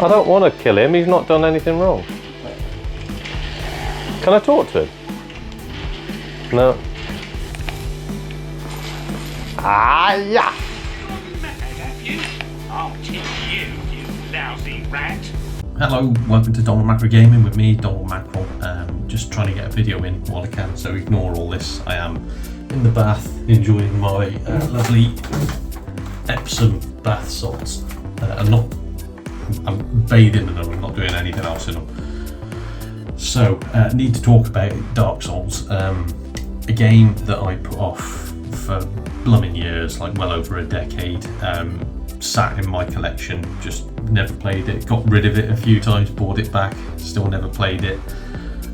I don't want to kill him, he's not done anything wrong. Can I talk to him? No. Ah, yeah! I'll kill you, you lousy rat. Hello, welcome to Donald Mackerel Gaming with me, Donald Mackerel. Just trying to get a video in while I can, so ignore all this. I am in the bath enjoying my lovely Epsom bath salts. I'm bathing in them, I'm not doing anything else in them. So, need to talk about Dark Souls, a game that I put off for blooming years, like well over a decade. Sat in my collection, just never played it, got rid of it a few times, bought it back, still never played it.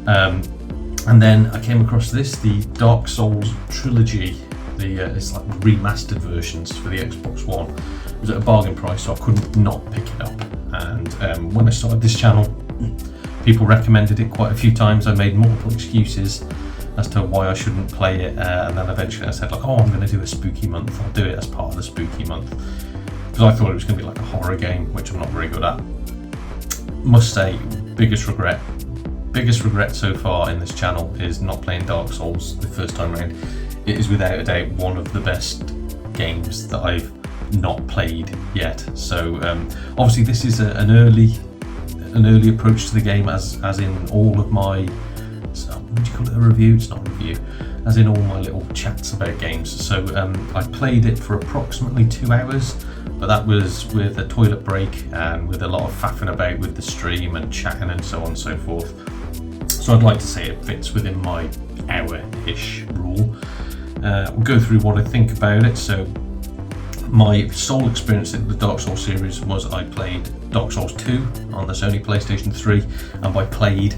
And then I came across this, the Dark Souls trilogy, it's like remastered versions for the Xbox One. It was at a bargain price, so I couldn't not pick it up. And when I started this channel, people recommended it quite a few times. I made multiple excuses as to why I shouldn't play it, and then eventually I said, like, oh, I'm going to do a spooky month, I'll do it as part of the spooky month. Because I thought it was going to be like a horror game, which I'm not very good at. Must say, biggest regret so far in this channel is not playing Dark Souls the first time around. It is without a doubt one of the best games that I've not played yet. So obviously this is an early approach to the game, as in all of my, would you call it a review? It's not a review. As in all my little chats about games. So I played it for approximately 2 hours, but that was with a toilet break and with a lot of faffing about with the stream and chatting and so on and so forth. So I'd like to say it fits within my hour-ish rule. We'll go through what I think about it. So my sole experience in the Dark Souls series was I played Dark Souls 2 on the Sony PlayStation 3, and by played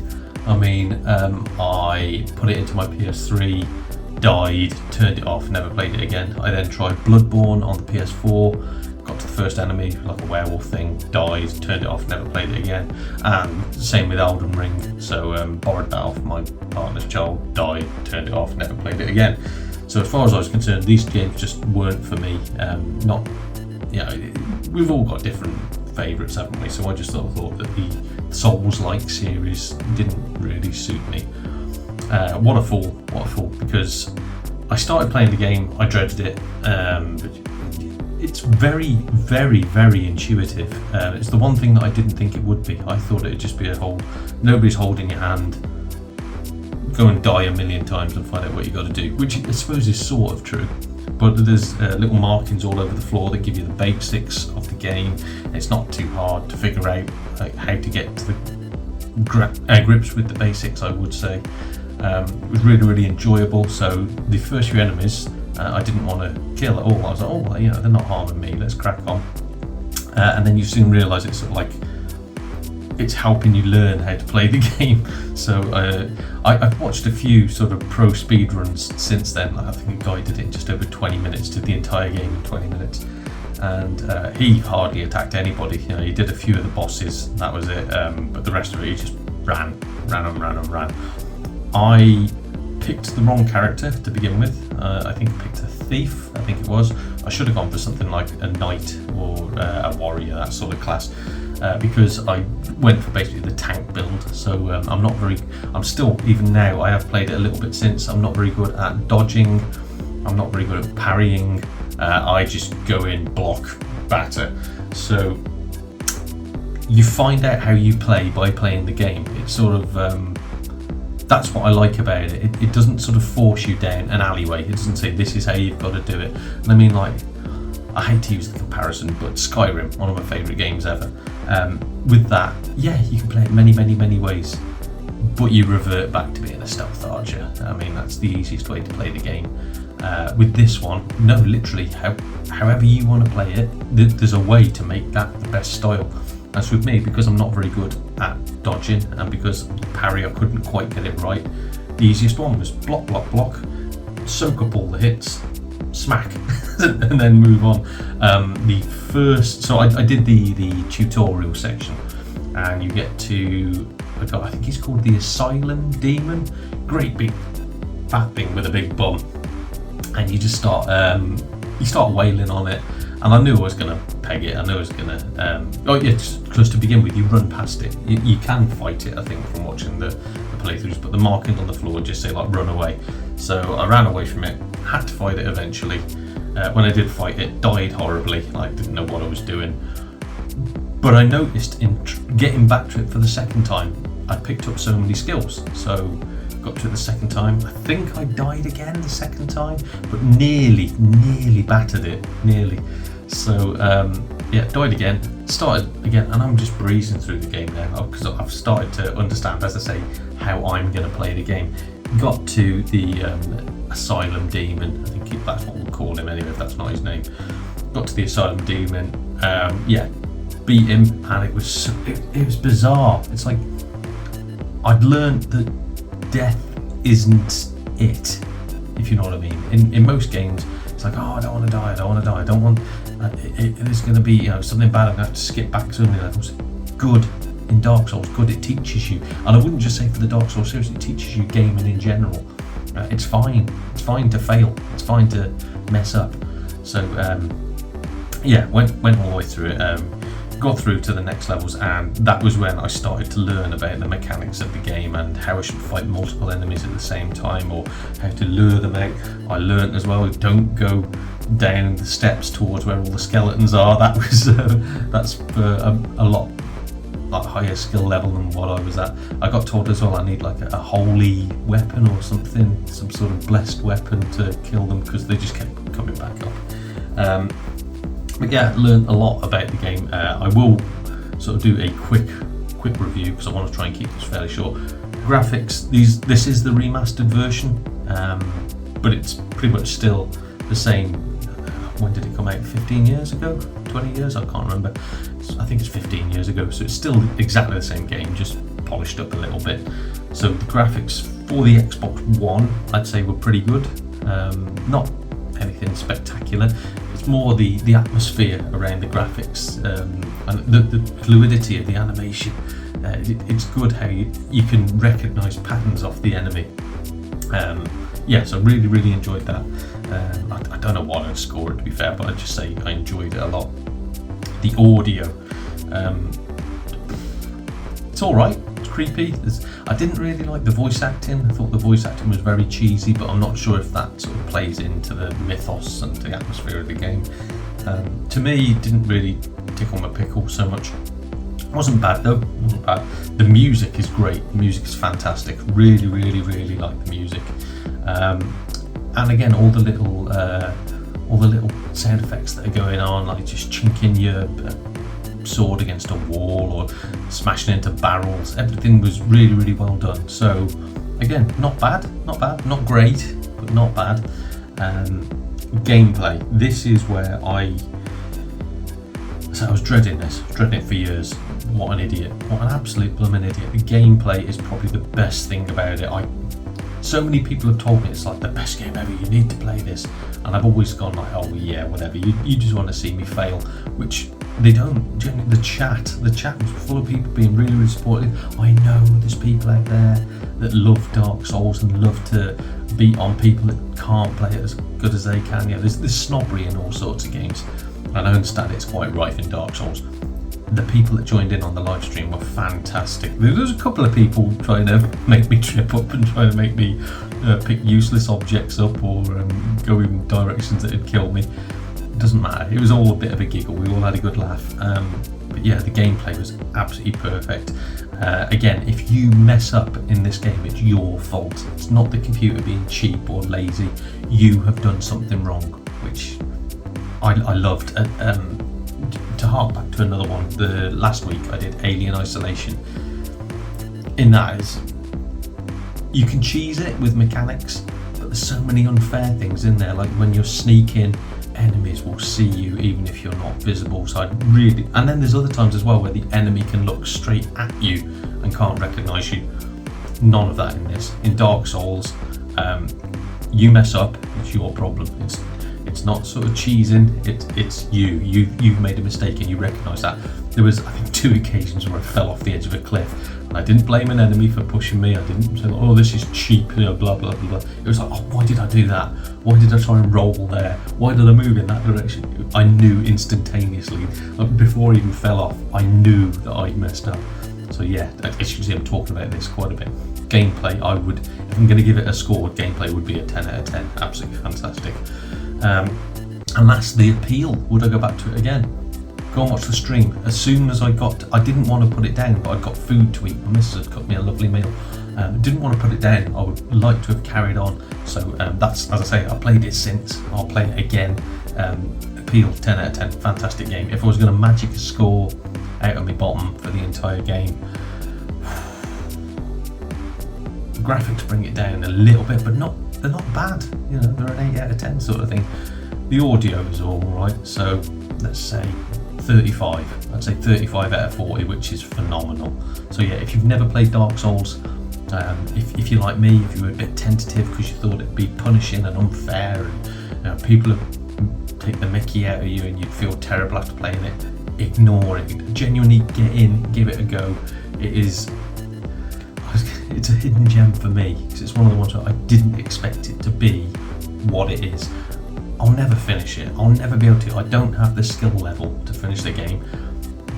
I mean I put it into my PS3, died, turned it off, never played it again. I then tried Bloodborne on the PS4, got to the first enemy, like a werewolf thing, died, turned it off, never played it again. And same with Elden Ring, so borrowed that off my partner's child, died, turned it off, never played it again. So as far as I was concerned, these games just weren't for me. We've all got different favourites, haven't we? So I just thought that the Souls-like series didn't really suit me. What a fool, because I started playing the game, I dreaded it, but it's very, very, very intuitive. It's the one thing that I didn't think it would be. I thought it'd just be nobody's holding your hand, go and die a million times and find out what you got to do, which I suppose is sort of true. But there's little markings all over the floor that give you the basics of the game. It's not too hard to figure out how to get to the grips with the basics, I would say. It was really, really enjoyable. So the first few enemies I didn't want to kill at all. I was like, oh, they're not harming me, let's crack on. And then you soon realise it's sort of like it's helping you learn how to play the game. So I've watched a few sort of pro speedruns since then. I think a guy did it in just over 20 minutes, did the entire game in 20 minutes. And he hardly attacked anybody. He did a few of the bosses, that was it. But the rest of it, he just ran. I picked the wrong character to begin with. I think I picked a thief, I think it was. I should have gone for something like a knight or a warrior, that sort of class. Because I went for basically the tank build, so I'm still, even now, I have played it a little bit since, I'm not very good at dodging, I'm not very good at parrying, I just go in, block, batter. So you find out how you play by playing the game. It's sort of, that's what I like about it. It doesn't sort of force you down an alleyway, it doesn't say this is how you've got to do it. And I mean, like, I hate to use the comparison, but Skyrim, one of my favourite games ever. With that, yeah, you can play it many, many, many ways, but you revert back to being a stealth archer. I mean, that's the easiest way to play the game. With this one, no, literally, however you want to play it, there's a way to make that the best style. That's with me, because I'm not very good at dodging, and because parry I couldn't quite get it right. The easiest one was block, block, block, soak up all the hits, smack, and then move on. I did the tutorial section, and you get to, I think he's called the Asylum Demon, great big fat thing with a big bum, and you just start wailing on it, And I knew I was going to peg it. I knew I was going to... because to begin with, you run past it. You can fight it, I think, from watching the playthroughs, but the markings on the floor just say, like, run away. So I ran away from it, had to fight it eventually. When I did fight it, died horribly. Like, didn't know what I was doing. But I noticed in getting back to it for the second time, I picked up so many skills. So got to it the second time. I think I died again the second time, but nearly battered it, nearly. So died again, started again, and I'm just breezing through the game now because I've started to understand, as I say, how I'm going to play the game. Got to the Asylum Demon, I think that's what we'll call him anyway, if that's not his name. Got to the Asylum Demon, beat him, and it was bizarre. It's like I'd learned that death isn't it, if you know what I mean. In most games, it's like, oh, I don't want to die, I don't want. There's going to be something bad. I'm going to have to skip back to something levels. Good in Dark Souls, good. It teaches you, and I wouldn't just say for the Dark Souls series. It teaches you gaming in general. It's fine. It's fine to fail. It's fine to mess up. So went all the way through it. Got through to the next levels, and that was when I started to learn about the mechanics of the game and how I should fight multiple enemies at the same time, or how to lure them out. I learned as well, don't go down the steps towards where all the skeletons are. That was that's a lot higher skill level than what I was at. I got told as well I need like a holy weapon or something, some sort of blessed weapon to kill them, because they just kept coming back up. But yeah, learned a lot about the game. I will sort of do a quick review because I want to try and keep this fairly short. Graphics, this is the remastered version, but it's pretty much still the same. When did it come out? 15 years ago? 20 years? I can't remember. I think it's 15 years ago, so it's still exactly the same game, just polished up a little bit. So the graphics for the Xbox One, I'd say, were pretty good. Not anything spectacular. It's more the atmosphere around the graphics, and the fluidity of the animation. It's good how you can recognise patterns off the enemy. So really enjoyed that. I don't know what I'd score it, to be fair, but I'd just say I enjoyed it a lot. The audio, it's alright, it's creepy. I didn't really like the voice acting. I thought the voice acting was very cheesy, but I'm not sure if that sort of plays into the mythos and the atmosphere of the game. To me, it didn't really tickle my pickle so much. It wasn't bad though, it wasn't bad. The music is great, the music is fantastic. Really like the music. And again, all the little sound effects that are going on, like just chinking your sword against a wall or smashing into barrels. Everything was really well done. So again, not bad, not great, but not bad. Gameplay. This is where I was dreading this, dreading it for years. What an idiot! What an absolute blooming idiot! The gameplay is probably the best thing about it. So many people have told me it's like the best game ever, you need to play this, and I've always gone like, oh yeah, whatever, you just want to see me fail, which they don't. Generally, the chat was full of people being really supportive. I know there's people out there that love Dark Souls and love to beat on people that can't play it as good as they can. Yeah, there's snobbery in all sorts of games, and I understand it's quite rife in Dark Souls. The people that joined in on the live stream were fantastic. There was a couple of people trying to make me trip up and trying to make me pick useless objects up or go in directions that would kill me. It doesn't matter. It was all a bit of a giggle. We all had a good laugh. But yeah, the gameplay was absolutely perfect. Again, if you mess up in this game, it's your fault. It's not the computer being cheap or lazy. You have done something wrong, which I loved. To hark back to another one, the last week I did Alien Isolation. In that is, you can cheese it with mechanics, but there's so many unfair things in there, like when you're sneaking, enemies will see you even if you're not visible. So and then there's other times as well where the enemy can look straight at you and can't recognise you. None of that in this. In Dark Souls, you mess up, it's your problem. It's not sort of cheesing, it's you've made a mistake and you recognise that. There was, I think, 2 occasions where I fell off the edge of a cliff. And I didn't blame an enemy for pushing me. I didn't say, oh, this is cheap, you know, blah, blah, blah, blah. It was like, oh, why did I do that? Why did I try and roll there? Why did I move in that direction? I knew instantaneously, before I even fell off, I knew that I'd messed up. So yeah, as you can see, I'm talking about this quite a bit. Gameplay, I would, if I'm going to give it a score, gameplay would be a 10 out of 10. Absolutely fantastic. And that's the appeal. Would I go back to it again? Go and watch the stream. As soon as I didn't want to put it down, but I'd got food to eat. My missus had cooked me a lovely meal. Didn't want to put it down. I would like to have carried on. So that's, as I say, I played it since. I'll play it again. Appeal, 10 out of 10. Fantastic game. If I was going to magic a score out of my bottom for the entire game, the graphics bring it down a little bit, but they're not bad. You know, they're an 8 out of 10 sort of thing. The audio is all right. So let's say 35. I'd say 35 out of 40, which is phenomenal. So yeah, if you've never played Dark Souls, if you're like me, if you were a bit tentative because you thought it'd be punishing and unfair, and you know, people would take the mickey out of you and you'd feel terrible after playing it, ignore it. Genuinely get in, give it a go. It's a hidden gem for me because it's one of the ones that I didn't expect it to be what it is. I'll never finish it. I'll never be able to. I don't have the skill level to finish the game,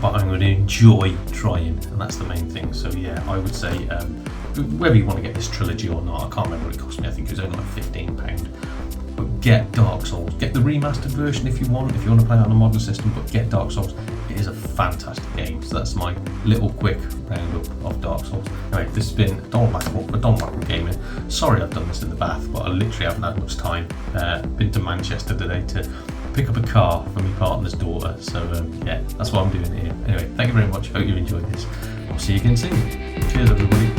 but I'm going to enjoy trying, and that's the main thing. So yeah, I would say whether you want to get this trilogy or not, I can't remember what it cost me. I think it was only like £15. But get Dark Souls. Get the remastered version if you want to play it on a modern system, but get Dark Souls. It is a fantastic game. So that's my little quick roundup of Dark Souls. Anyway, this has been Donald Mackerel for Donald Mackerel Gaming. Sorry I've done this in the bath, but I literally haven't had much time. Been to Manchester today to pick up a car for my partner's daughter. So yeah, that's what I'm doing here. Anyway, thank you very much. Hope you enjoyed this. I'll see you again soon. Cheers everybody.